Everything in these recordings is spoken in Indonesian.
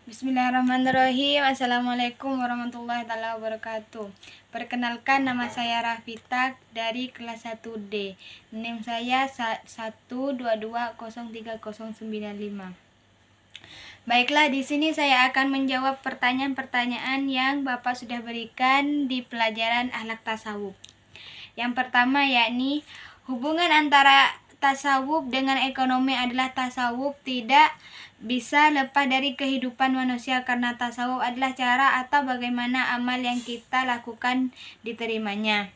Bismillahirrahmanirrahim. Assalamualaikum warahmatullahi wabarakatuh. Perkenalkan, nama saya Rafita dari kelas 1D. NIM saya 122030095. Baiklah, di sini saya akan menjawab pertanyaan-pertanyaan yang Bapak sudah berikan di pelajaran akhlak tasawuf. Yang pertama yakni hubungan antara tasawuf dengan ekonomi adalah tasawuf tidak bisa lepas dari kehidupan manusia karena tasawuf adalah cara atau bagaimana amal yang kita lakukan diterimanya.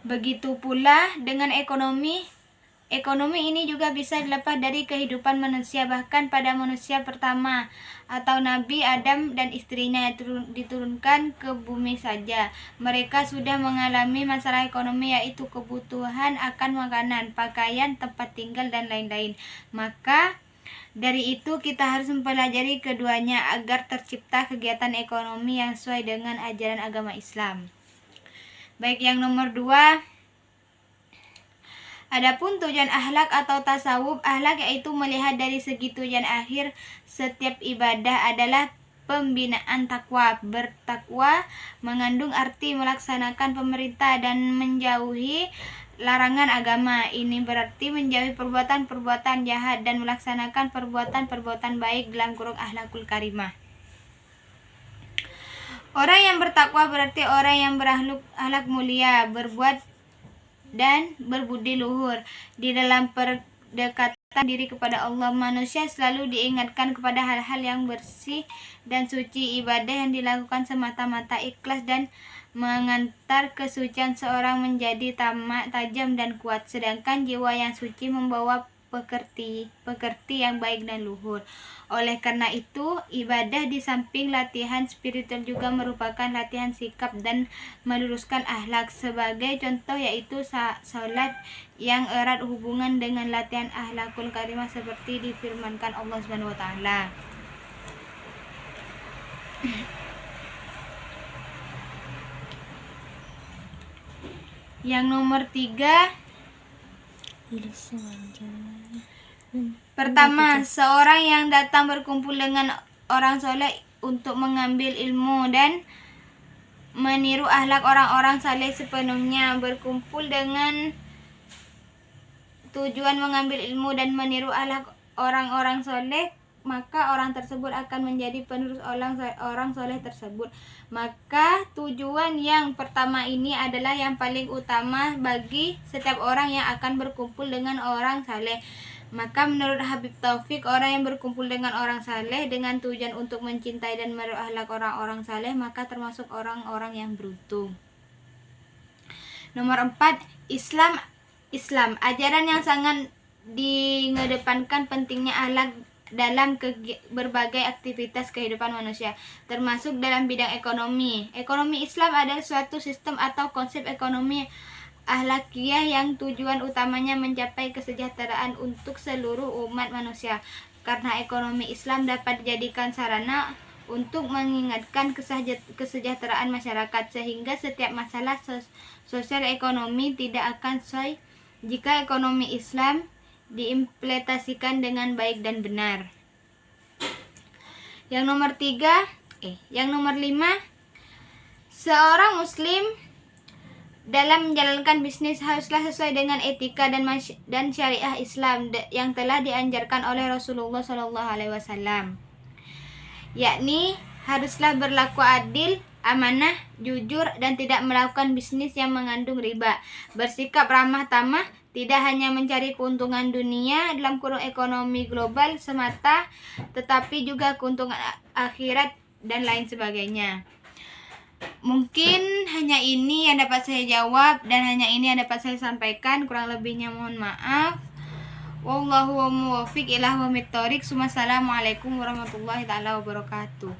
Begitu pula dengan ekonomi ini juga bisa dilepas dari kehidupan manusia, bahkan pada manusia pertama atau Nabi Adam dan istrinya diturunkan ke bumi saja. Mereka sudah mengalami masalah ekonomi, yaitu kebutuhan akan makanan, pakaian, tempat tinggal, dan lain-lain. Maka dari itu kita harus mempelajari keduanya agar tercipta kegiatan ekonomi yang sesuai dengan ajaran agama Islam. Baik, yang nomor 2. Adapun tujuan akhlak atau tasawuf, akhlak yaitu melihat dari segi tujuan akhir setiap ibadah adalah pembinaan takwa. Bertakwa mengandung arti melaksanakan pemerintah dan menjauhi larangan agama. Ini berarti menjauhi perbuatan-perbuatan jahat dan melaksanakan perbuatan-perbuatan baik dalam kurung akhlakul karimah. Orang yang bertakwa berarti orang yang berakhlak mulia, berbuat dan berbudi luhur. Di dalam pendekatan diri kepada Allah, manusia selalu diingatkan kepada hal-hal yang bersih dan suci. Ibadah yang dilakukan semata-mata ikhlas dan mengantar kesucian seorang menjadi tajam dan kuat, sedangkan jiwa yang suci membawa pekerti yang baik dan luhur. Oleh karena itu, ibadah di samping latihan spiritual juga merupakan latihan sikap dan meluruskan akhlak. Sebagai contoh yaitu salat yang erat hubungan dengan latihan akhlakul karimah seperti difirmankan Allah Subhanahu wa taala. Yang nomor 3. Pertama, seorang yang datang berkumpul dengan orang soleh untuk mengambil ilmu dan meniru akhlak orang-orang saleh sepenuhnya. Berkumpul dengan tujuan mengambil ilmu dan meniru akhlak orang-orang soleh, maka orang tersebut akan menjadi penerus orang soleh tersebut. Maka tujuan yang pertama ini adalah yang paling utama bagi setiap orang yang akan berkumpul dengan orang saleh. Maka menurut Habib Taufik, orang yang berkumpul dengan orang saleh dengan tujuan untuk mencintai dan meniru akhlak orang-orang saleh, maka termasuk orang-orang yang beruntung. Nomor 4. Islam, ajaran yang sangat mengedepankan pentingnya akhlak dalam berbagai aktivitas kehidupan manusia, termasuk dalam bidang ekonomi. Ekonomi Islam adalah suatu sistem atau konsep ekonomi akhlakiyah yang tujuan utamanya mencapai kesejahteraan untuk seluruh umat manusia. Karena ekonomi Islam dapat dijadikan sarana untuk meningkatkan kesejahteraan masyarakat, sehingga setiap masalah sosial ekonomi tidak akan selesai jika ekonomi Islam diimplementasikan dengan baik dan benar. Yang nomor 5, seorang muslim dalam menjalankan bisnis haruslah sesuai dengan etika dan syariah Islam yang telah diajarkan oleh Rasulullah SAW, yakni haruslah berlaku adil, amanah, jujur, dan tidak melakukan bisnis yang mengandung riba. Bersikap ramah tamah, tidak hanya mencari keuntungan dunia dalam kurung ekonomi global semata, tetapi juga keuntungan akhirat dan lain sebagainya. Mungkin hanya ini yang dapat saya jawab dan hanya ini yang dapat saya sampaikan. Kurang lebihnya mohon maaf. Wallahu muwaffiq ila aqwamit thoriq. Wassalamualaikum warahmatullahi wabarakatuh.